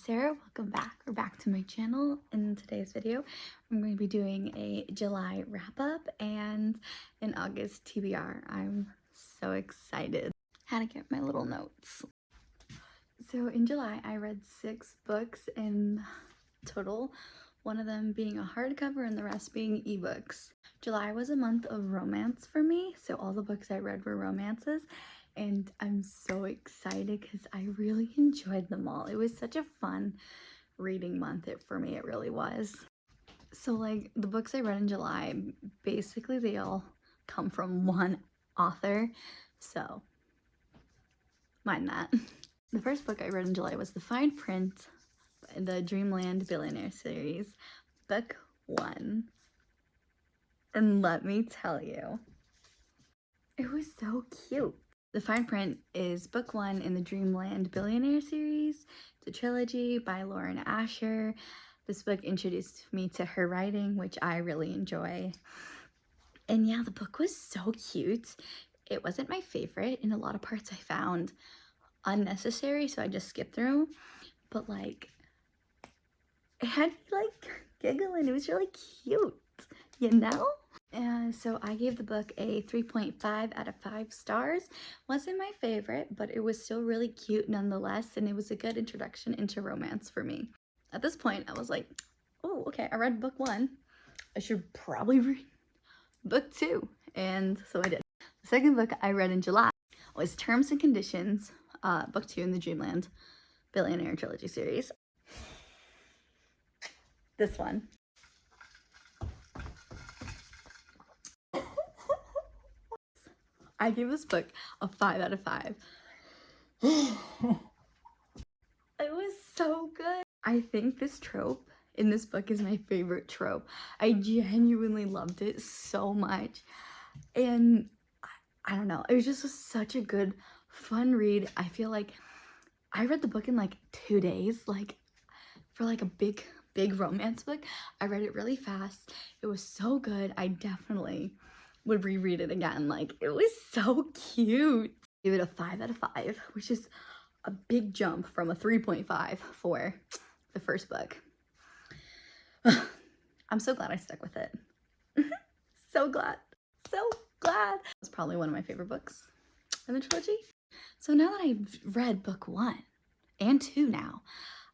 Sarah, welcome back or back to my channel. In today's video I'm going to be doing a July wrap-up and an August TBR. I'm so excited. How to get my little notes. So in July I read 6 books in total, one of them being a hardcover and the rest being ebooks. July was a month of romance for me, so all the books I read were romances. And I'm so excited because I really enjoyed them all. It was such a fun reading month for me, it really was. So like the books I read in July, basically they all come from one author, so mind that. The first book I read in July was The Fine Print, the Dreamland Billionaire series, book 1. And let me tell you, it was so cute. The Fine Print is book 1 in the Dreamland Billionaire series. It's a trilogy by Lauren Asher. This book introduced me to her writing, which I really enjoy. And yeah, the book was so cute. It wasn't my favorite. In a lot of parts I found unnecessary, so I just skipped through. But like, it had me like giggling. It was really cute, you know? So I gave the book a 3.5 out of 5 stars. Wasn't my favorite, but it was still really cute nonetheless, and it was a good introduction into romance for me. At this point, I was like, oh, okay, I read book 1. I should probably read book 2. And so I did. The second book I read in July was Terms and Conditions, book 2 in the Dreamland Billionaire Trilogy series. This one. I gave this book a 5 out of 5. It was so good. I think this trope in this book is my favorite trope. I genuinely loved it so much. And I don't know, it was just such a good, fun read. I feel like I read the book in like 2 days, like for like a big romance book. I read it really fast. It was so good. I definitely would reread it again. Like, it was so cute. Give it a 5 out of 5, which is a big jump from a 3.5 for the first book. I'm so glad I stuck with it. So glad. It's probably one of my favorite books in the trilogy. So now that I've read book 1 and 2 now,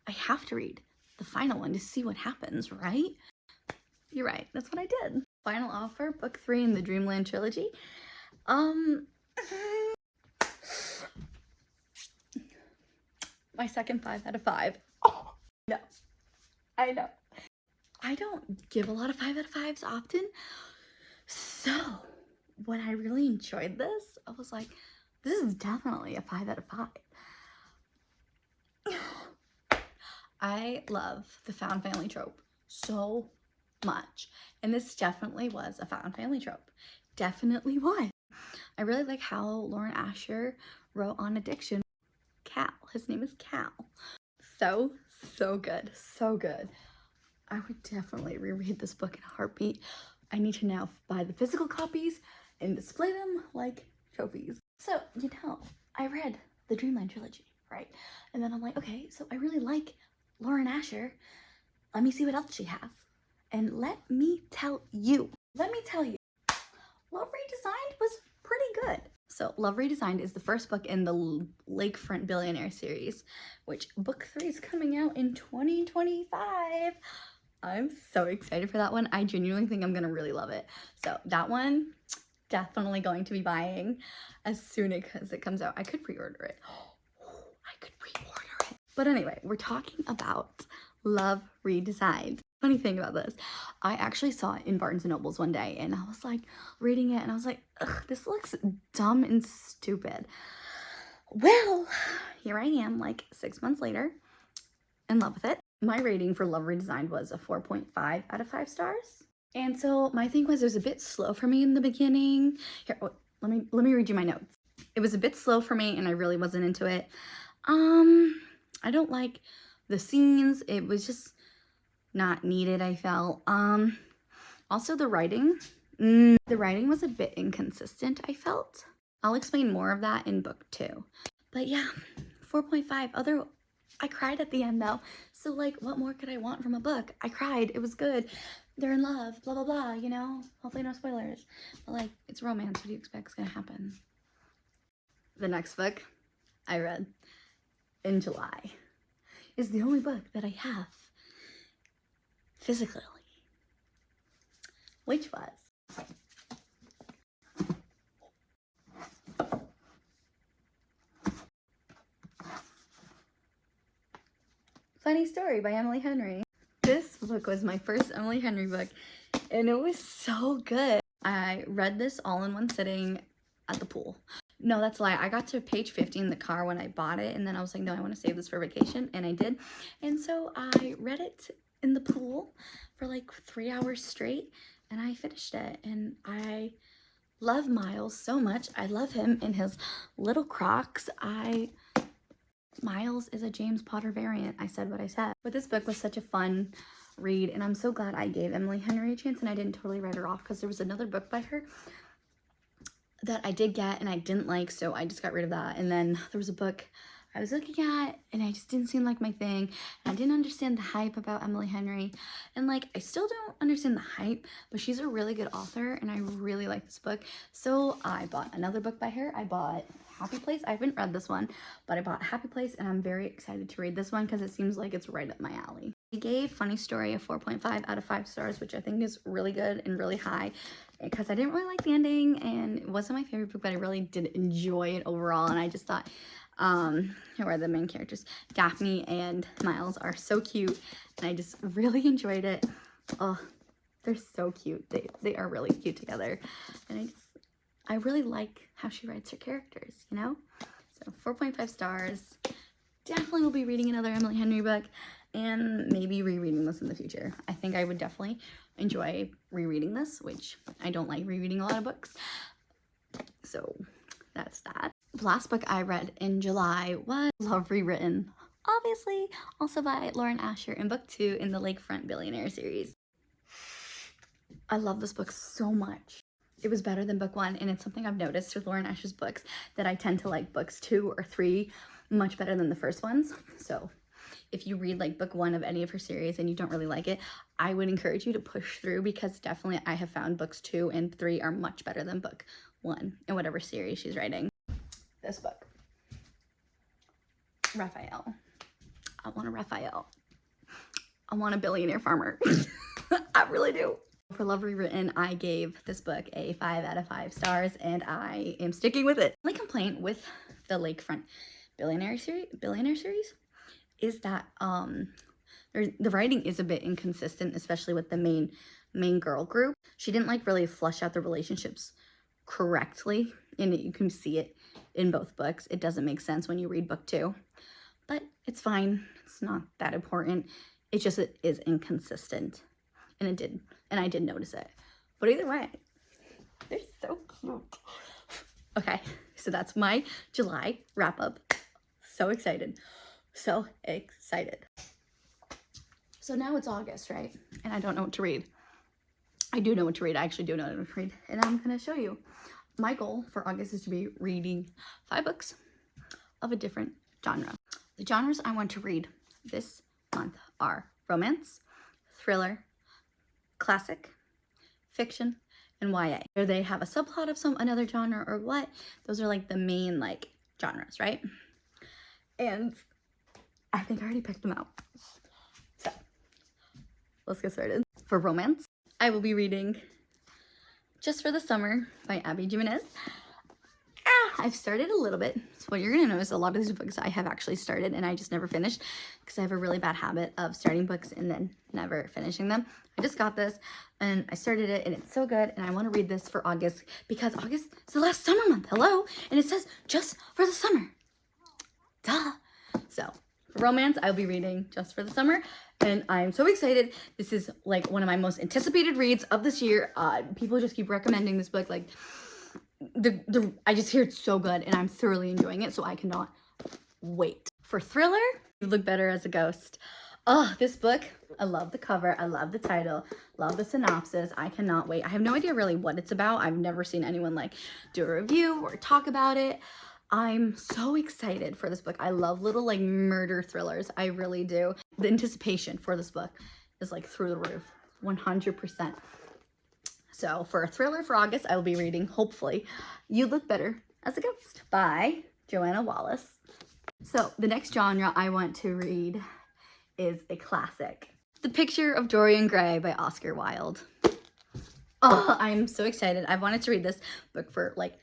I have to read the final one to see what happens, right? You're right, that's what I did. Final offer, book 3 in the Dreamland trilogy. My second 5 out of 5. Oh, no, I know. I don't give a lot of 5 out of 5s often. So when I really enjoyed this, I was like, this is definitely a 5 out of 5. I love the found family trope so much, and this definitely was a found family trope. Definitely was. I really like how Lauren Asher wrote on addiction. Cal, his name is Cal. So good, so good. I would definitely reread this book in a heartbeat. I need to now buy the physical copies and display them like trophies. So, you know, I read the Dreamland trilogy, right? And then I'm like, okay, so I really like Lauren Asher. Let me see what else she has. And let me tell you, Love Redesigned was pretty good. So Love Redesigned is the first book in the Lakefront Billionaire series, which book 3 is coming out in 2025. I'm so excited for that one. I genuinely think I'm gonna really love it. So that one, definitely going to be buying as soon as it comes out. I could pre-order it. But anyway, we're talking about Love Redesigned. Funny thing about this, I actually saw it in Barnes & Noble's one day, and I was like reading it and I was like, ugh, this looks dumb and stupid. Well, here I am like 6 months later, in love with it. My rating for Love Redesigned was a 4.5 out of 5 stars. And so my thing was, it was a bit slow for me in the beginning. Here, let me read you my notes. It was a bit slow for me and I really wasn't into it. I don't like the scenes. It was just not needed, I felt. Also the writing. The writing was a bit inconsistent, I felt. I'll explain more of that in book 2. But yeah, 4.5. I cried at the end though. So like, what more could I want from a book? I cried. It was good. They're in love, blah, blah, blah, you know? Hopefully no spoilers. But like, it's romance. What do you expect is gonna happen? The next book I read in July is the only book that I have physically, which was Funny Story by Emily Henry. This book was my first Emily Henry book, and it was so good. I read this all in one sitting at the pool. No, that's a lie. I got to page 50 in the car when I bought it, and then I was like, no, I want to save this for vacation, and I did. And so I read it in the pool for like 3 hours straight, and I finished it. And I love Miles so much. I love him in his little Crocs. Miles is a James Potter variant. I said what I said. But this book was such a fun read, and I'm so glad I gave Emily Henry a chance and I didn't totally write her off, because there was another book by her that I did get and I didn't like, so I just got rid of that. And then there was a book I was looking at and I just didn't seem like my thing. I didn't understand the hype about Emily Henry, and like I still don't understand the hype, but she's a really good author and I really like this book. So I bought another book by her. I bought Happy Place. I haven't read this one, but I bought Happy Place and I'm very excited to read this one because it seems like it's right up my alley. I gave Funny Story a 4.5 out of 5 stars, which I think is really good and really high, because I didn't really like the ending and it wasn't my favorite book, but I really did enjoy it overall. And I just thought, who are the main characters? Daphne and Miles are so cute and I just really enjoyed it. Oh, they're so cute. They are really cute together. And I really like how she writes her characters, you know? So 4.5 stars. Definitely will be reading another Emily Henry book and maybe rereading this in the future. I think I would definitely enjoy rereading this, which I don't like rereading a lot of books. So that's that. The last book I read in July was Love Rewritten, obviously, also by Lauren Asher, in book 2 in the Lakefront Billionaire series. I love this book so much. It was better than book 1, and it's something I've noticed with Lauren Asher's books, that I tend to like books 2 or 3 much better than the first ones. So if you read like book 1 of any of her series and you don't really like it, I would encourage you to push through, because definitely I have found books 2 and 3 are much better than book 1 in whatever series she's writing. This book, Raphael. I want a Raphael. I want a billionaire farmer. I really do. For Love Rewritten, I gave this book a 5 out of 5 stars, and I am sticking with it. My only complaint with the Lakefront Billionaire series is that the writing is a bit inconsistent, especially with the main girl group. She didn't like really flesh out the relationships correctly, and you can see it in both books. It doesn't make sense when you read book 2, but it's fine. It's not that important. It just is inconsistent, and I did notice it. But either way, they're so cute. Okay, so that's my July wrap up. So excited. So excited. So now it's August, right? And I don't know what to read. I do know what to read. I actually do know what to read. And I'm going to show you. My goal for August is to be reading 5 books of a different genre. The genres I want to read this month are romance, thriller, classic, fiction, and YA. Whether they have a subplot of another genre or what, those are like the main like genres, right? And I think I already picked them out. So let's get started. For romance, I will be reading Just for the Summer by Abby Jimenez. I've started a little bit. So what you're gonna notice, a lot of these books I have actually started and I just never finished, because I have a really bad habit of starting books and then never finishing them. I just got this and I started it and it's so good, and I want to read this for August because August is the last summer month. Hello, and it says just for the summer. Duh. So for romance, I'll be reading Just for the Summer, and I'm so excited. This is like one of my most anticipated reads of this year. People just keep recommending this book. Like I just hear it's so good, and I'm thoroughly enjoying it, so I cannot wait. For thriller, You Look Better as a Ghost. Oh, this book, I love the cover, I love the title, love the synopsis. I cannot wait. I have no idea really what it's about. I've never seen anyone like do a review or talk about it. I'm so excited for this book. I love little like murder thrillers. I really do. The anticipation for this book is like through the roof, 100%. So for a thriller for August, I will be reading, hopefully, You Look Better as a Ghost by Joanna Wallace. So the next genre I want to read is a classic. The Picture of Dorian Gray by Oscar Wilde. Oh, I'm so excited. I've wanted to read this book for like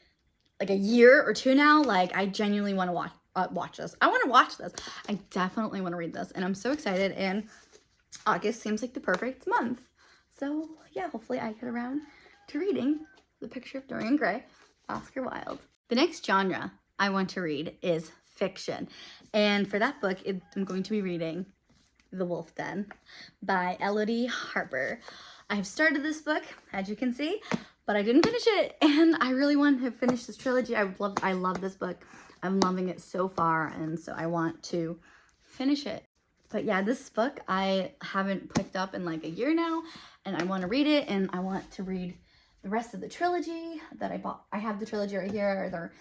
a year or two now. Like, I genuinely want to watch this. I want to watch this. I definitely want to read this, and I'm so excited. And August seems like the perfect month. So yeah, hopefully I get around to reading The Picture of Dorian Gray, Oscar Wilde. The next genre I want to read is fiction. And for that book, I'm going to be reading The Wolf Den by Elodie Harper. I've started this book, as you can see, but I didn't finish it, and I really want to finish this trilogy. I love this book. I'm loving it so far, and so I want to finish it. But yeah, this book I haven't picked up in like a year now, and I want to read it, and I want to read the rest of the trilogy that I bought. I have the trilogy right here.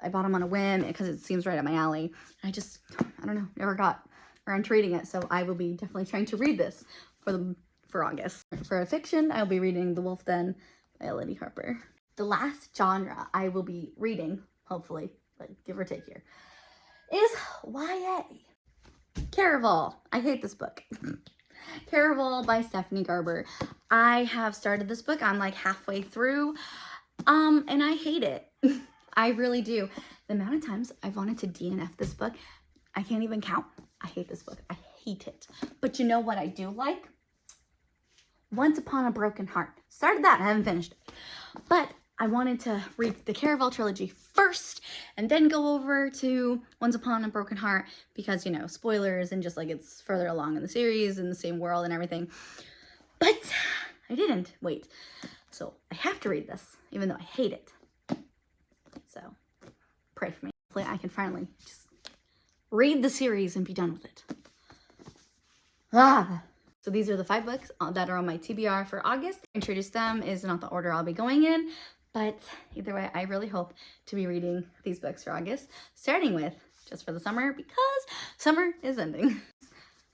I bought them on a whim because it seems right up my alley. I don't know, never got around to reading it, so I will be definitely trying to read this for August. For fiction, I'll be reading The Wolf Den by Elodie Harper. The last genre I will be reading, hopefully, like give or take here, is YA. Caraval. I hate this book. Caraval by Stephanie Garber. I have started this book. I'm like halfway through, and I hate it. I really do. The amount of times I've wanted to DNF this book, I can't even count. I hate this book. I hate it. But you know what I do like? Once Upon a Broken Heart. Started that. I haven't finished it. But I wanted to read the Caraval trilogy first and then go over to Once Upon a Broken Heart because, you know, spoilers and just like it's further along in the series in the same world and everything. But I didn't wait. So I have to read this, even though I hate it. So pray for me. Hopefully I can finally just read the series and be done with it. So these are the 5 books that are on my TBR for August. Introduce them is not the order I'll be going in, but either way, I really hope to be reading these books for August, starting with Just for the Summer, because summer is ending.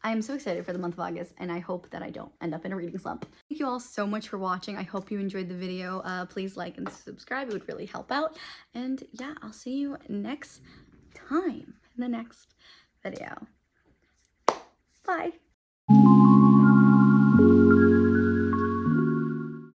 I am so excited for the month of August, and I hope that I don't end up in a reading slump. Thank you all so much for watching. I hope you enjoyed the video. Please like and subscribe. It would really help out. And yeah, I'll see you next time in the next video. Bye.